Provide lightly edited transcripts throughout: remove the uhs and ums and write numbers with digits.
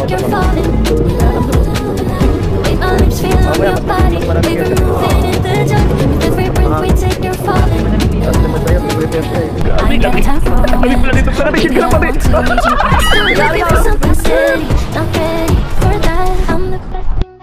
like you're falling. The way my lips feel on your body, we were moving in the dark. With every breath we take, you're falling. I ain't got time for it. I want to need you. Looking for something steady, not ready for that. I'm the best thing.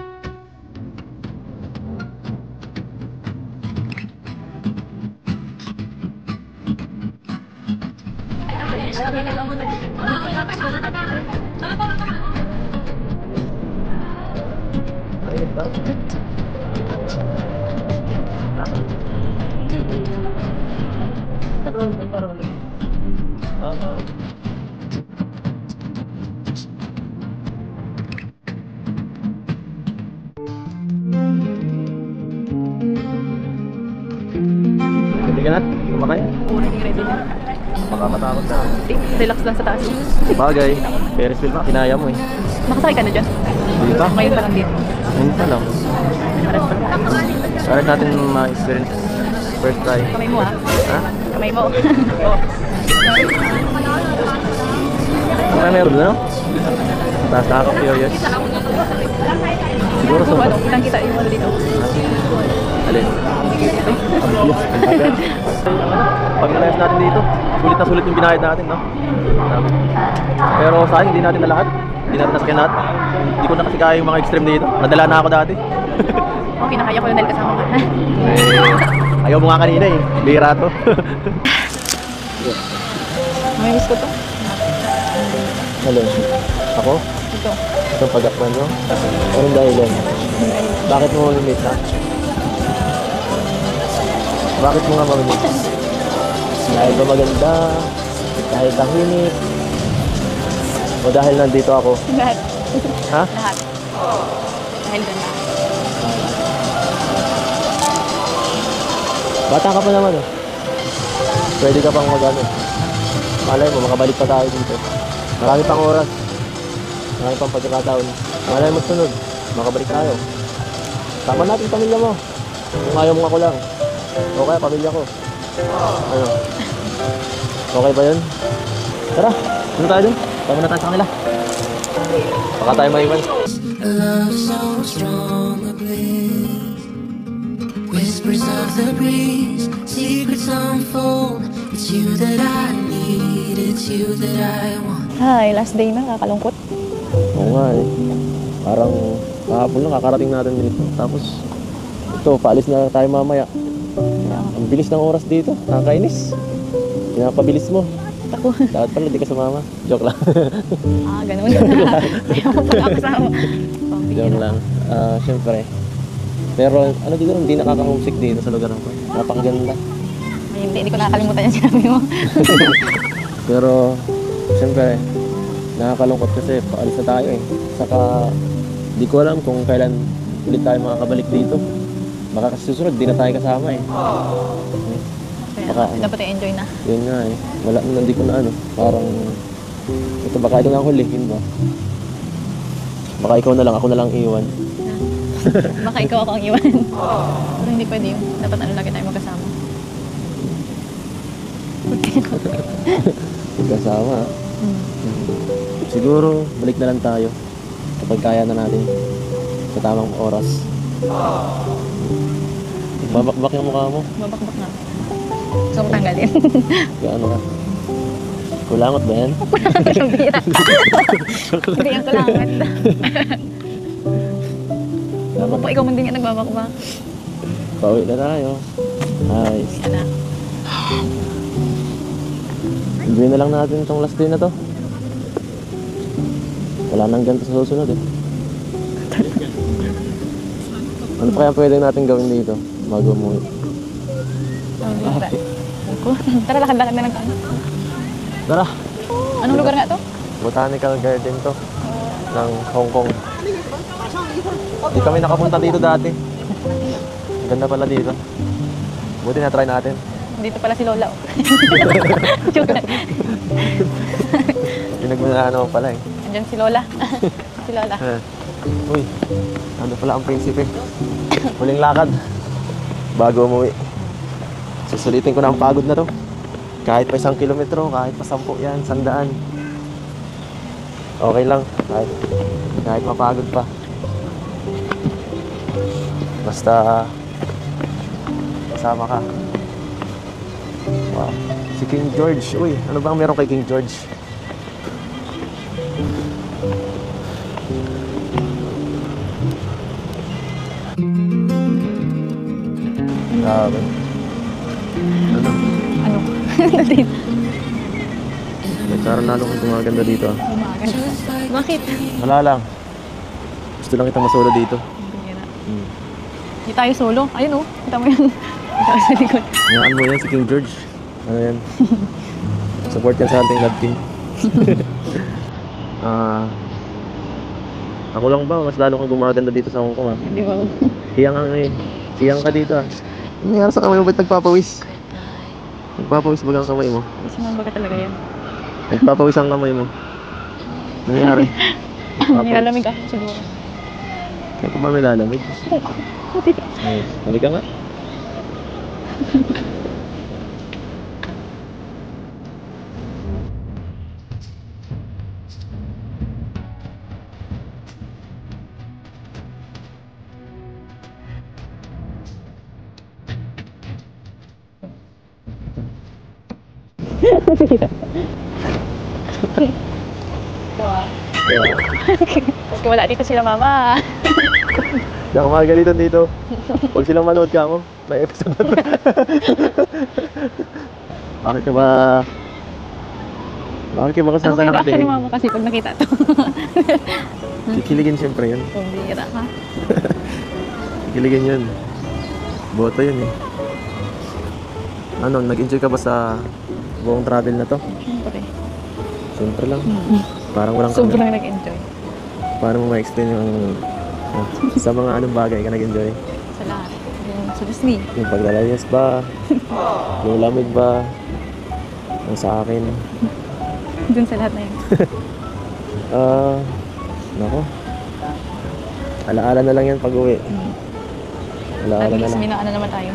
Hindi ka na? Kumakaya? Hindi ready na. Makakatakot na. Relax lang sa taas. Bagay. Ferris wheel pa, kinaya mo eh. Nakasakay ka na dyan? Hindi pa? Ngayon pa lang dito. Ngayon pa lang. Paras pa. Para natin ma-experience first try. Kamay mo ah. Ha? Kamay mo. Oo. Ano meron na no? Taas nakaka-curious. Siguro sa Ano, kitang kita yung ano dito. alin? Pag nalayas natin dito, sulit na sulit yung binayad natin, no? Pero sayang, hindi natin na lahat. Hindi natin nasakyan lahat. Hindi ko na kasi kaya yung mga extreme dito. Nadala na ako dati. Okay, nakaya ko yung dahil kasama ka. Ayaw mo nga kanina eh. Bihira to. Mamimiss ko to. Alin? Ako? Ito. Itong pag-akman mo? Anong dahilan? Bakit mo mamimiss na? Bakit mo nga mamimiss? Dahil ba maganda? Dahil tahimik? O dahil nandito ako? Lahat. Ha? Lahat. Dahil doon lang. Bata ka pa naman eh. Pwede ka pang mag-ano. Malay mo, makabalik pa tayo dito. Marami pang oras. Marami pang pagkakataon. Malay mo sunod, makabalik tayo. Tama natin pamilya mo. Kung ayaw mo ako lang. O kaya pamilya ko. Ano? Okay ba yun? Tara, ano tayo dun? Tama na tayo sa kanila. Baka tayo maiwan. Love so strong a bliss, whispers of the breeze, secrets unfold. It's you that I need, it's you that I want. Hi, last day na, kakalungkot. Oo nga eh. Parang kahapon lang kakarating natin dito. Tapos ito, paalis na tayo mamaya. Ang bilis ng oras dito, nakakainis. Pinapabilis mo. Ako. Dapat pala di ka sumama. Joke lang. Ah, ganun. Ayaw mo pala kasama. Joke lang. Siyempre. Pero ano dito, hindi nakaka-homesick dito sa lugar ko. Napakaganda. Ay, hindi ko nakakalimutan yung sinabi mo. Pero siyempre, nakakalungkot kasi paalis na tayo eh. Saka di ko alam kung kailan ulit tayo makakabalik dito. Baka kasi susunod, di na tayo kasama eh. Baka, dapat i-enjoy na. Yun nga eh. Wala, hindi ko na ano. Parang, ito baka ito nga hulihin ba? Baka ikaw na lang, ako na lang iwan. Baka ikaw ako ang iwan. Pero hindi pwede yun. Dapat ano lagi tayo magkasama. Magkasama. Siguro, balik na lang tayo. Kapag kaya na natin. Sa tamang oras. Babakbak yung mukha mo. Babakbak na. Gusto ko tanggalin. Gaano ka? Kulangot ba yan? Yung bira. Hindi yung kulangot. Babakbak. Ikaw man din yung nagbabakbak. Pauwi na tayo. Nice. Yan na. Enjoy na lang natin itong last day na to. Wala nang ganito sa susunod eh. Ano pa kaya pwede natin gawin dito bago umuwi? Tara, lakad-lakad na lang tayo. Tara! Anong lugar nga to? Botanical Garden to ng Hong Kong. Hindi kami nakapunta dito dati. Ganda pala dito. Buti na try natin. Dito pala si Lola. Joke lang. Pinagmana naman pala eh. Andyan si Lola. Si Lola. Uy, ano pala ang prinsipe? Huling lakad bago umuwi. Susulitin ko na ang pagod na to. Kahit pa 1 kilometro, kahit pa 10 yan, 100. Okay lang. Kahit mapagod pa. Basta kasama ka. Wow. Si King George. Uy, ano bang meron kay King George? Grabe. Ano? Ano? Dito. Nagkaroon lalo kong gumaganda dito. Ah. Umaga. Bakit? Wala lang. Gusto lang kita masolo dito. Bihira. Hmm. Hindi tayo solo. Ayun oh. Kita mo yan. Kita sa likod. Ngayaan mo yan si King George. Ano yan? Support yan sa ating love team. Ako lang ba? Mas lalo kang gumaganda dito sa Hong Kong ah. Hindi ba? Hiyang ang hiyang ka dito ah. Ano nangyari sa kamay mo? Ba't nagpapawis? Nagpapawis ba ang kamay mo? Kasi mga talaga yan. Nagpapawis ang kamay mo. Ano nangyari? Nilalamig ako siguro. Kaya ko ba may lalamig? Ay, halik ka nga. Kasi wala dito sila mama. Hindi ako magalitan dito. Huwag silang manood ka mo. May episode na to. Bakit ka ba... Bakit ka ba Ano kasasana kaya ka reaction ni din? mama kasi pag nakita to? Kikiligin siyempre yun. Bihira ka. Kikiligin yun. Boto yun eh. Ano, nag-enjoy ka ba sa buong travel na to? Siyempre. Siyempre lang. Parang walang Sobrang nag-enjoy. Paano mo ma-explain yung sa mga anong bagay ka nag-enjoy? Sa lahat. Yung sa Disney. Yung paglalayas ba? Yung lamig ba? Yung sa akin? Dun sa lahat na yun. Nako. Alaala na lang yan pag uwi. Alaala At na least lang. may naano naman tayo.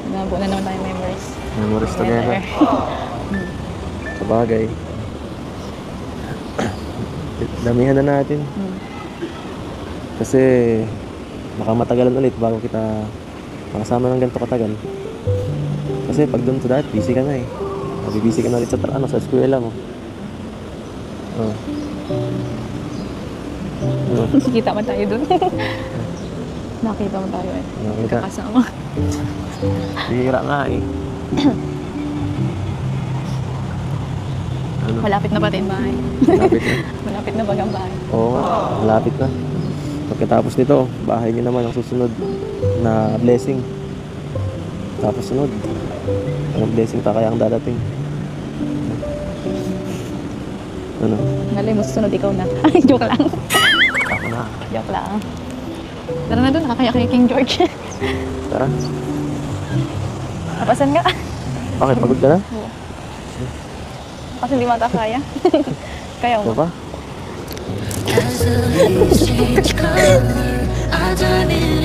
Nabuo na naman tayo memories. Memories together. Sa bagay. Damihan na natin. Kasi baka matagalan ulit bago kita makasama ng ganito katagal. Kasi pag doon sa dati, busy ka na eh. Busy ka na ulit sa, sa eskwela mo. Oh. Kita man tayo dun. Nakita mo tayo eh. Nakita. Kakasama. Bihira nga eh. Ano? Malapit na pati yung bahay. Malapit na. Malapit na bagang bahay. Oo nga, malapit na. Pagkatapos nito, bahay niyo naman ang susunod na blessing. Tapos sunod. Anong blessing pa kaya ang dadating? Ano? Ngalay mo susunod ikaw na. Ay, joke lang. Ako na. Joke lang. Tara na dun, nakakaya kay King George. Tara. Napasan ka? Bakit? Pagod ka na? Oo. Kasi hindi mata kaya. Kaya Ano mo. ba?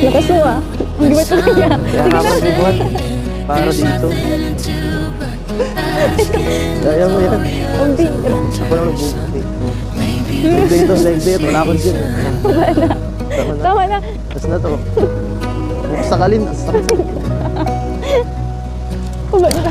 Nakasuwa. Hindi ba ito kaya? Kaya nga mag-ibuhat. Para dito. Kaya mo yan. Hindi. Ako lang nagbubuhat eh. Like dito, like dito. Wala akong dyan. Wala na. Tama na. Tama na. Tapos na to. Sakalin. Wala na.